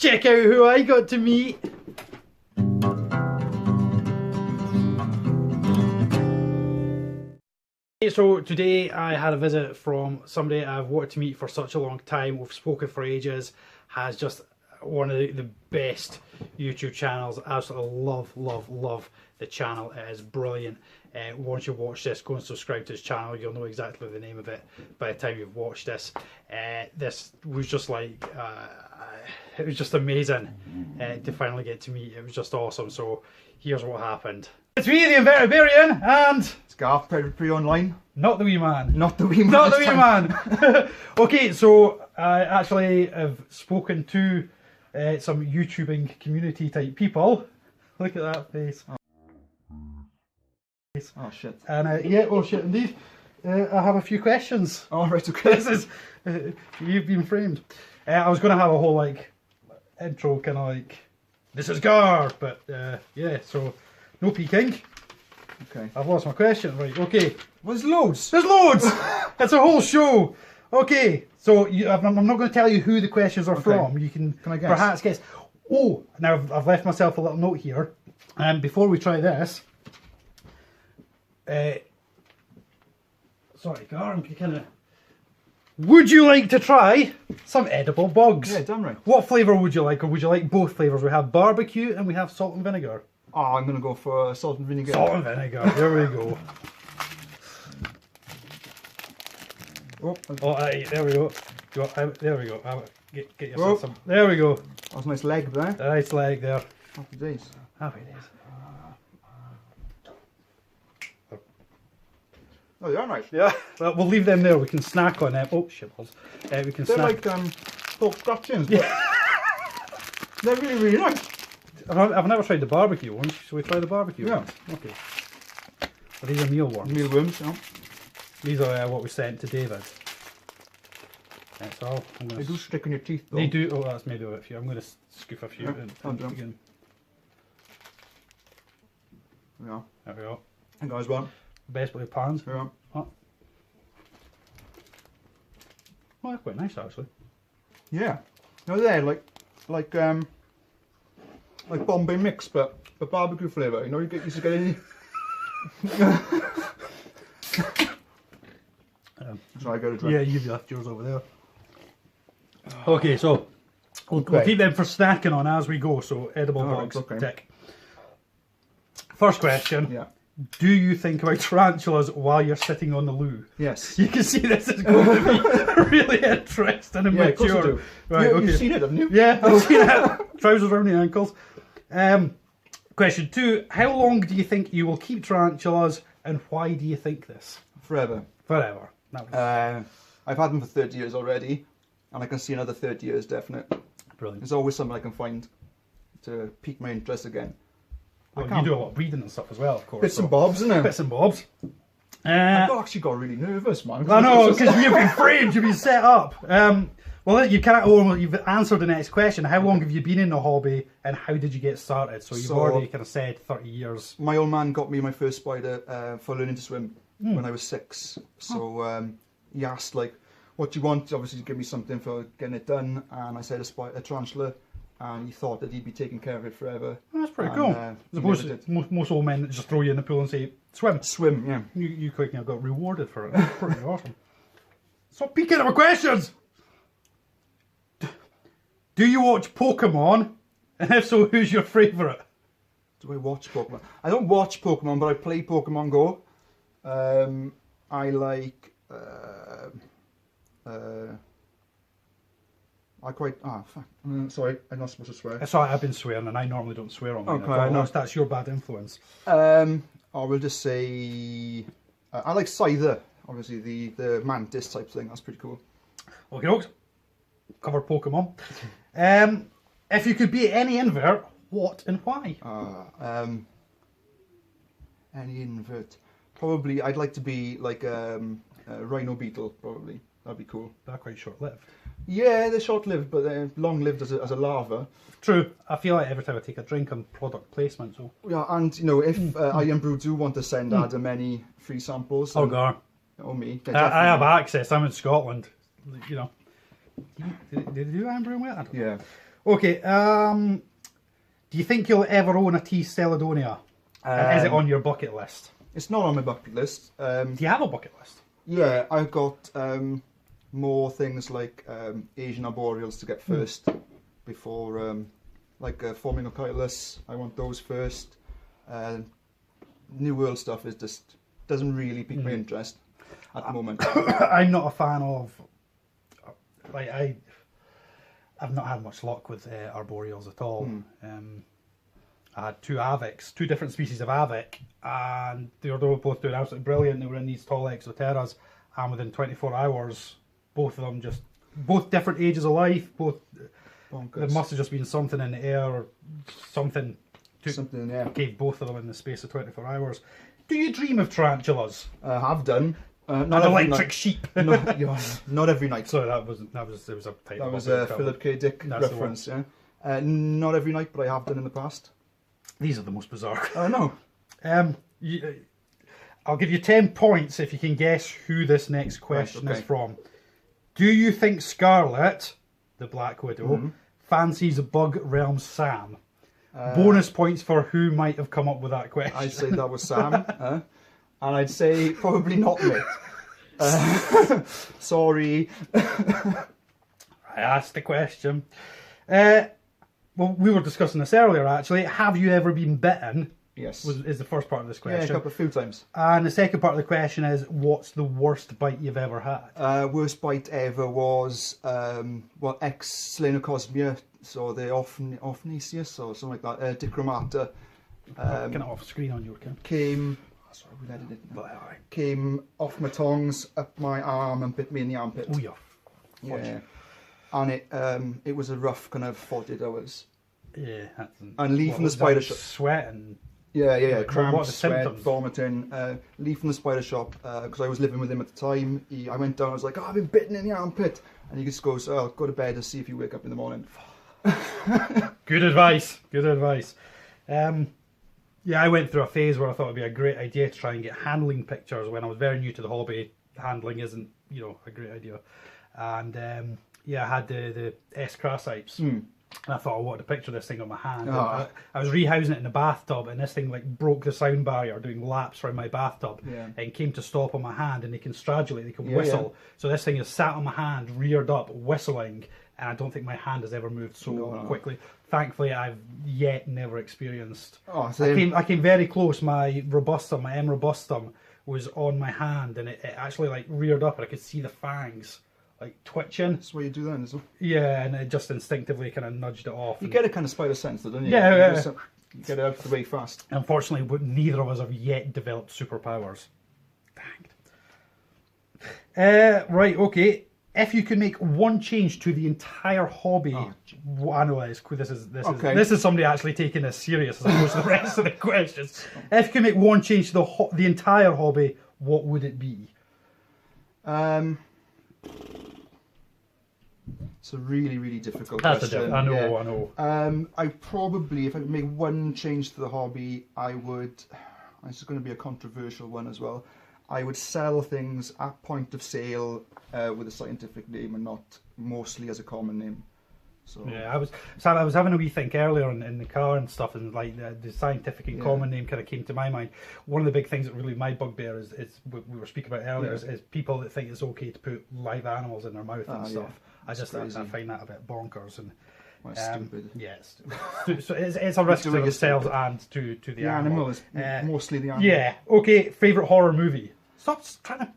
Check out who I got to meet. So today I had a visit from somebody I've wanted to meet for such a long time. We've spoken for ages. Has just one of the best YouTube channels. Absolutely love the channel. It is brilliant. Once you watch this, go and subscribe to his channel. You'll know exactly the name of it by the time you've watched this. This was just like it was just amazing to finally get to meet. It was just awesome. So here's what happened. It's me, the Invertebrarian, and it's Met Predatororpreyonline. Not the wee man. Not the wee man. Not the wee man. Okay, so I actually have spoken to some YouTubing community type people. Look at that face. Oh shit. And yeah, oh shit indeed. I have a few questions. Oh right, okay. This is you've been framed. I was going to have a whole like intro, kind of like this is Gar, but yeah. So no peeking. Okay. I've lost my question. Right. Okay. Well, there's loads. There's loads. It's a whole show. Okay. So I'm not going to tell you who the questions are from. You can I guess? Perhaps guess. Oh, now I've left myself a little note here. And before we try this. Sorry, Gar, I'm kind of. Would you like to try some edible bugs? Yeah, damn right. What flavour would you like, or would you like both flavours? We have barbecue and we have salt and vinegar. Oh, I'm gonna go for salt and vinegar. Salt and vinegar. There we go. Oh, aye, there we go. There we go. Get yourself some. There we go. That was a nice leg there. Nice leg there. Happy days. Happy days. Oh, they are nice. Yeah. Well, we'll leave them there. We can snack on them. Oh, shitballs. We can They're snack. like pork scratchings. Yeah. They're really nice. I've never tried the barbecue ones. Shall we try the barbecue ones? Okay. Well, these are mealworms. Mealworms, yeah. These are what we sent to David. That's all. They do stick in your teeth though. They do. Oh, that's made of a few. I'm going to scoop a few. Yeah, yeah. There we go. And guys, one. Best with pans. Yeah. Oh, they're quite nice actually. Yeah. No, they're like Bombay mix, but a barbecue flavour. You know, you used to get any. So I got a drink. Yeah, you've left yours over there. Okay, so we'll keep them for snacking on as we go. So edible bugs. Okay. Tick. First question. Yeah. Do you think about tarantulas while you're sitting on the loo? Yes. You can see this is going to be really interesting and Yeah, of course I mature. do. Right, okay. You've seen it, haven't you? Yeah, I've seen it. Trousers around the ankles. Question 2. How long do you think you will keep tarantulas and why do you think this? Forever. Forever. I've had them for 30 years already and I can see another 30 years definite. Brilliant. There's always something I can find to pique my interest again. Well, you do a lot of breeding and stuff as well, of course. Bits and bobs, isn't it? Bits and bobs. I actually got really nervous, man. I know, because you've been framed, you've been set up. Well, you've answered the next question. How long have you been in the hobby and how did you get started? So you've already kind of said 30 years. My old man got me my first spider for learning to swim when I was 6. So he asked, like, what do you want? Obviously, to give me something for getting it done. And I said a tarantula. And he thought that he'd be taking care of it forever. Oh, that's pretty cool. As opposed to most old men that just throw you in the pool and say, swim. Swim, yeah. You quickly got rewarded for it. That's pretty awesome. Stop peeking at my questions! Do you watch Pokemon? And if so, who's your favourite? Do I watch Pokemon? I don't watch Pokemon, but I play Pokemon Go. I like... I quite... Ah, fuck. Sorry, I'm not supposed to swear. Sorry, I've been swearing and I normally don't swear on mine. Okay, no. That's your bad influence. I will just say... I like Scyther. Obviously, the Mantis type thing. That's pretty cool. Okay, folks. Cover Pokemon. If you could be any invert, what and why? Any invert? Probably, I'd like to be like a rhino beetle, probably. That'd be cool. They're quite short-lived. Yeah, they're short-lived, but they're long-lived as a larva. True. I feel like every time I take a drink on product placement, so... Yeah, and, you know, if Iron Brew do want to send Adam any free samples... Oh, Gar. Or me. I have access. I'm in Scotland. You know. Did they do Iron Brew with? I don't know. Yeah. Okay. Do you think you'll ever own a T Celedonia? And is it on your bucket list? It's not on my bucket list. Do you have a bucket list? Yeah, I've got more things like Asian arboreals to get first before, like Formicopilus. I want those first. New World stuff is just doesn't really pique my interest at the moment. I'm not a fan of. Like I've not had much luck with arboreals at all. I had two Avics, two different species of Avic, and they were both doing absolutely brilliant. They were in these tall exoterras, and within 24 hours, both of them both different ages of life, both. Bonkers. There must have just been something in the air or something gave both of them in the space of 24 hours. Do you dream of tarantulas? I have done. Not electric sheep. Not every night. Sorry, it was a type. That was a Philip K. Dick reference. Yeah. Not every night, but I have done in the past. These are the most bizarre. I know. I'll give you 10 points if you can guess who this next question is from. Do you think Scarlet, the Black Widow, fancies Bug Realm Sam? Bonus points for who might have come up with that question. I'd say that was Sam. And I'd say probably not me. Sorry. I asked the question. Well, we were discussing this earlier, actually. Have you ever been bitten? Yes. Is the first part of this question. Yeah, a few times. And the second part of the question is, what's the worst bite you've ever had? Worst bite ever was, X-Slenocosmia, so the Ophnisius or something like that, Dichromata. Kind of off screen on your camera. Came off my tongs, up my arm and bit me in the armpit. Oh, yeah. And it was a rough kind of 48 hours. Yeah. And leave from the spider shop. Sweating. Yeah. Cramps, sweat, symptoms? vomiting. Leave from the spider shop because I was living with him at the time. I went down. I was like, "Oh, I've been bitten in the armpit," and he just goes, "Oh, go to bed and see if you wake up in the morning." Good advice. Yeah, I went through a phase where I thought it'd be a great idea to try and get handling pictures when I was very new to the hobby. Handling isn't, a great idea. And I had the S Crassipes. And I thought I wanted to picture this thing on my hand. I was rehousing it in the bathtub, and this thing broke the sound barrier doing laps around my bathtub, and came to stop on my hand. And they can stradulate, they can whistle. So this thing is sat on my hand, reared up, whistling, and I don't think my hand has ever moved so quickly. Thankfully, I've yet never experienced. I came very close. My M robustum, was on my hand, and it actually reared up, and I could see the fangs. Twitching. That's what you do then, isn't it? Yeah, and it just instinctively kind of nudged it off. You get a kind of spider sense, don't you? Yeah. You get it out of the way fast. Unfortunately, neither of us have yet developed superpowers. Dang. Right, okay. If you could make one change to the entire hobby, I know this is somebody actually taking this serious as opposed to the rest of the questions. If you could make one change to the entire hobby, what would it be? It's a really, really difficult question. I know. I probably, if I could make one change to the hobby, this is going to be a controversial one as well, I would sell things at point of sale with a scientific name and not mostly as a common name. So yeah, I was having a wee think earlier in the car and stuff, and the scientific and common name kind of came to my mind. One of the big things that really my bugbear is what we were speaking about earlier is people that think it's okay to put live animals in their mouth and stuff. I find that a bit bonkers and stupid. Yeah, so it's a risk to themselves and to the animal. Is mostly the animal. Yeah. Okay. Favorite horror movie? Stop trying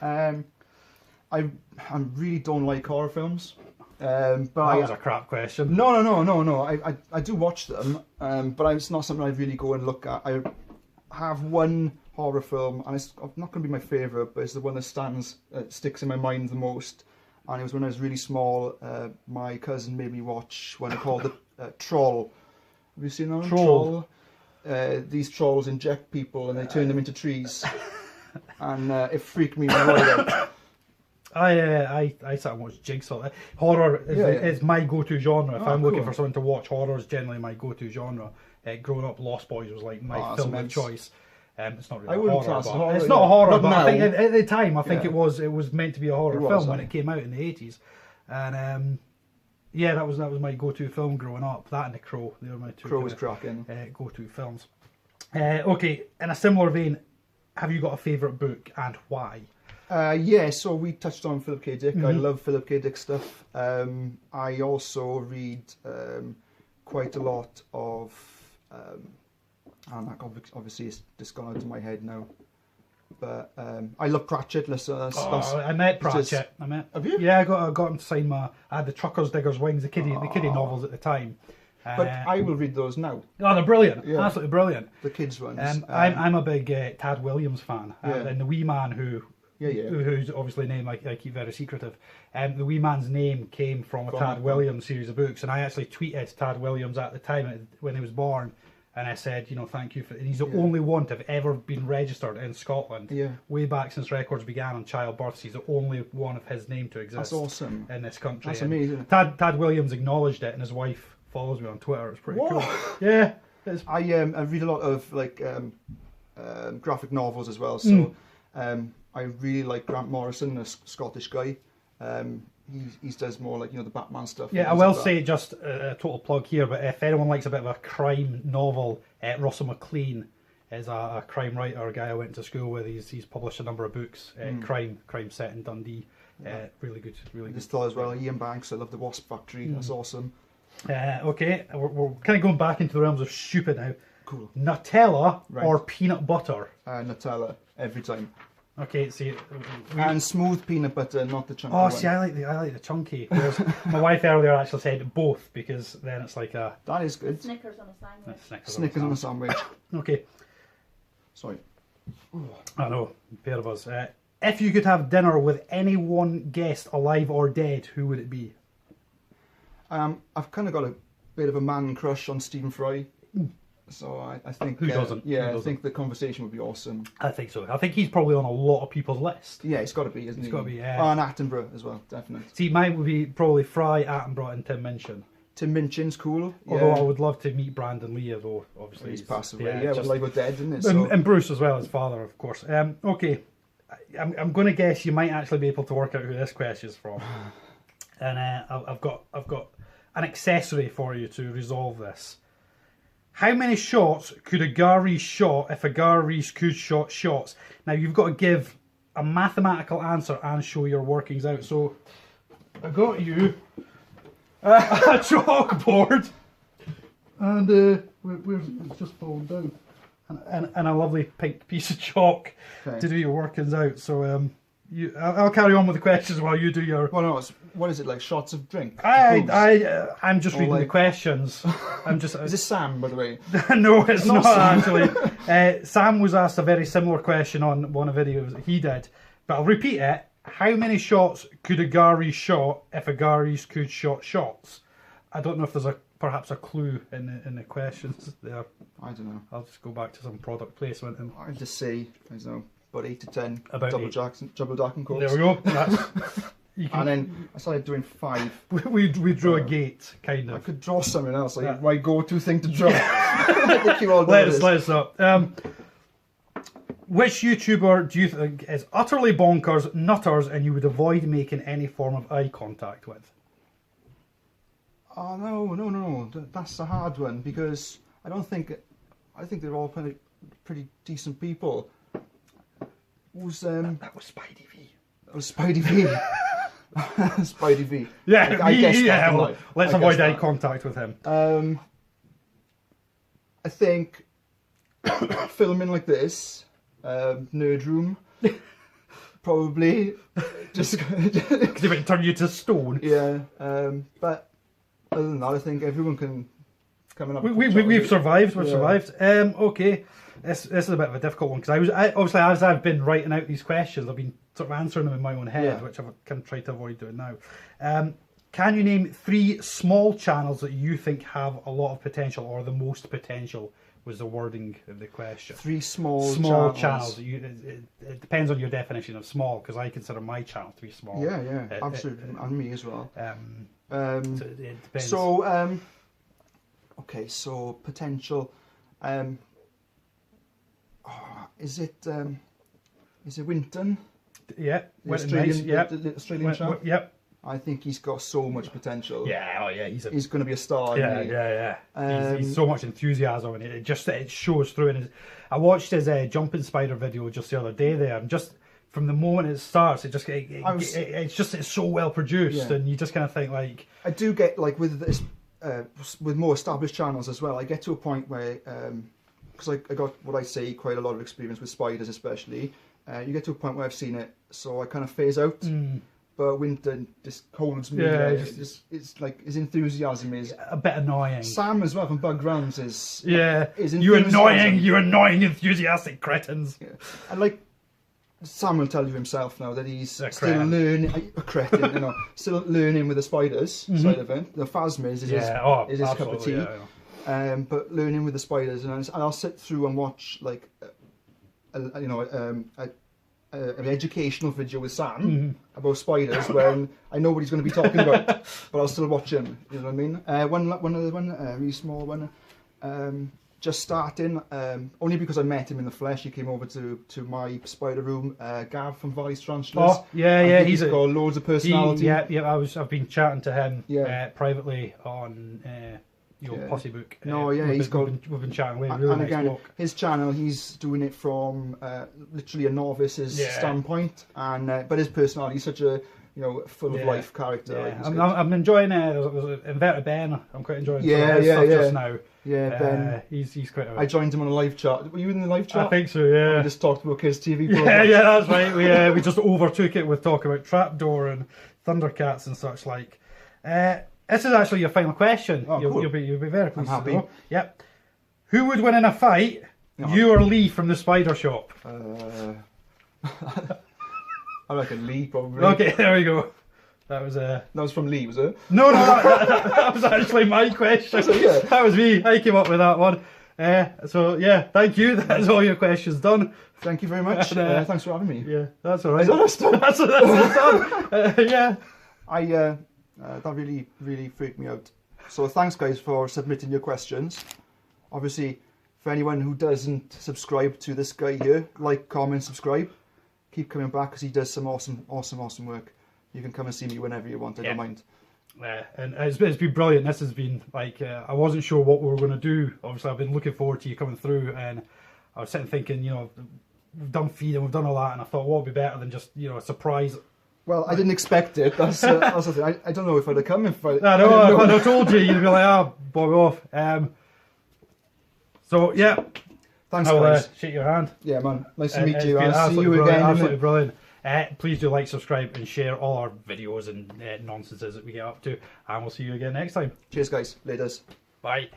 to. I really don't like horror films. But that was a crap question. No. I do watch them, but it's not something I really go and look at. I have one horror film, and it's not going to be my favourite, but it's the one that sticks in my mind the most. And it was when I was really small. My cousin made me watch one called the Troll. Have you seen that one? Troll. These trolls inject people and they turn them into trees, and it freaked me right out. I sat and watched Jigsaw. Horror is my go-to genre. If I'm looking for something to watch, horror is generally my go-to genre. Growing up, Lost Boys was like my film of choice. It's not really horror. It's not a horror, but I think at the time it was meant to be a horror film when it came out in the 80s. And Yeah, that was my go-to film growing up. That and The Crow. They were my two Crow was cracking. go-to films. Okay, in a similar vein, have you got a favourite book and why? Yeah, so we touched on Philip K. Dick. I love Philip K. Dick stuff. I also read quite a lot of, and obviously it's just gone out of my head now, but I love Pratchett. I met Pratchett. Have you? Yeah, I got him to sign I had the Trucker's Digger's Wings, the kiddie novels at the time. But I will read those now. Oh, they're brilliant. Yeah. Absolutely brilliant. The kids' ones. I'm a big Tad Williams fan. Yeah. And the wee man who's obviously named, I keep very secretive. The wee man's name came from a Tad Williams series of books. And I actually tweeted Tad Williams at the time when he was born. And I said, thank you for... And he's the only one to have ever been registered in Scotland. Yeah. Way back since records began on child births. He's the only one of his name to exist. That's awesome. In this country. That's amazing. Tad Williams acknowledged it, and his wife follows me on Twitter. It's pretty cool. Yeah. I read a lot of graphic novels as well. So I really like Grant Morrison, a Scottish guy. He does more like the Batman stuff. Yeah, I will say just a total plug here, but if anyone likes a bit of a crime novel, Russell McLean is a crime writer, a guy I went to school with. He's published a number of books, crime set in Dundee. Really good. This thought as well. Ian Banks. I love the Wasp Factory. That's awesome. Okay, we're kind of going back into the realms of stupid now. Cool. Nutella or peanut butter? Nutella every time. Okay, see, and smooth peanut butter, not the chunky one. Oh, see, I like the chunky. Whereas my wife earlier actually said both, because then it's like a... That is good. Snickers on a sandwich. Snickers on a sandwich. Okay. Sorry. I know, pair of us. If you could have dinner with any one guest, alive or dead, who would it be? I've kind of got a bit of a man crush on Stephen Fry. So I think... Who doesn't? Yeah, Who doesn't? I think the conversation would be awesome. I think so. I think he's probably on a lot of people's list. Yeah, it's got to be, isn't he? It's got to be, yeah. Oh, and Attenborough as well, definitely. See, mine would be probably Fry, Attenborough and Tim Minchin. Tim Minchin's cool. Although I would love to meet Brandon Lee, although obviously he's passed away. Yeah, with Live or Dead, isn't it? So. And Bruce as well, his father, of course. Okay, I'm going to guess you might actually be able to work out who this question is from. And I've got an accessory for you to resolve this. How many shots could a Gary shot if a Gary could shot shots? Now you've got to give a mathematical answer and show your workings out. So I got you a chalkboard, and where's it's just fallen down, and a lovely pink piece of chalk to do your workings out. So I'll carry on with the questions while you do your... Well, no, what is it, like shots of drink? I'm just reading the questions. I'm just... Is this Sam, by the way? No, it's not actually. Sam was asked a very similar question on one of the videos that he did, but I'll repeat it. How many shots could a Gary shot if a Gary's could shot shots? I don't know if there's perhaps a clue in the questions there. I don't know. I'll just go back to some product placement. And I'd just say, I don't know, about 8 to 10 about double jacking course. There we go. And then I started doing 5. We drew a gate, kind of. I could draw something else, like my go-to thing to draw. Let us know. Which YouTuber do you think is utterly bonkers, nutters, and you would avoid making any form of eye contact with? Oh, no. That's a hard one, because I think they're all pretty decent people. That was Spidey V. That was Spidey V. Spidey V. Yeah, I guess let's avoid eye contact with him. I think filming like this, nerd room, probably just because it would turn you to stone. Yeah, but other than that, I think everyone can come up. We've survived. We've survived. Okay. This is a bit of a difficult one, because obviously as I've been writing out these questions, I've been sort of answering them in my own head, which I've kind of tried to avoid doing now. Can you name 3 small channels that you think have a lot of potential, or the most potential was the wording of the question? 3 small channels. It depends on your definition of small, because I consider my channel to be small. Yeah, absolutely, and me as well. So it depends. So, okay, so potential. Is it Winton? Yeah, the Australian channel. Yep. I think he's got so much potential. Yeah, oh yeah, he's going to be a star. Yeah, isn't he? yeah. He's so much enthusiasm, and it shows through. And I watched his jumping spider video just the other day there, and just from the moment it starts, it's so well produced, and you just kind of think like, I do get like with this with more established channels as well. I get to a point where because I got what I say quite a lot of experience with spiders, especially. You get to a point where I've seen it, so I kind of phase out. But Winton just holds me. Yeah, it's like his enthusiasm is a bit annoying. Sam as well from Bug Grounds is you annoying enthusiastic cretins. Yeah. And like Sam will tell you himself now that he's still cretin. learning, a cretin, you know, still learning with the spiders side of it. The phasmas is his cup of tea. But learning with the spiders, and I'll sit through and watch like an educational video with Sam about spiders when I know what he's going to be talking about, but I'll still watch him. You know what I mean? One other one, really small one, just starting. Only because I met him in the flesh. He came over to my spider room. Gav from Valley's Tarantulas. Oh yeah, he's got loads of personality. I've been chatting to him privately on your Posse book. We've been chatting. Really nice walk. His channel, he's doing it from literally a novice's standpoint, and but his personality, he's such a full of life character. Yeah. I'm enjoying there's Inverted Ben. I'm quite enjoying just now. Yeah, Ben. He's quite. I joined him on a live chat. Were you in the live chat? I think so. Yeah. We just talked about Kids TV programs. Yeah, that's right. We just overtook it with talking about Trapdoor and Thundercats and such like. This is actually your final question. Oh, cool. You'll be very pleased. I'm happy. To know. Yep. Who would win in a fight? You or Lee from the Spider Shop? I reckon Lee probably. Okay, there we go. That was from Lee, was it? No, that was actually my question. So, yeah. That was me. I came up with that one. So yeah, thank you. That's all your questions done. Thank you very much. And, thanks for having me. Yeah, that's all right. That's done. Yeah. That really freaked me out. So thanks guys for submitting your questions. Obviously, for anyone who doesn't subscribe to this guy here, like, comment, subscribe. Keep coming back because he does some awesome work. You can come and see me whenever you want. I don't mind. And it's been brilliant. This has been like I wasn't sure what we were going to do. Obviously, I've been looking forward to you coming through, and I was sitting thinking, we've done feed and we've done all that, and I thought, what would be better than just a surprise. Well, I didn't expect it. That's the thing. I don't know if I'd have come if I. I know. If I'd told you, you'd be like, bog off. So yeah, thanks guys. Shake your hand. Yeah, man. Nice to meet you. I'll see you again. Absolutely brilliant. Please do like, subscribe, and share all our videos and nonsenses that we get up to. And we'll see you again next time. Cheers, guys. Laters. Bye.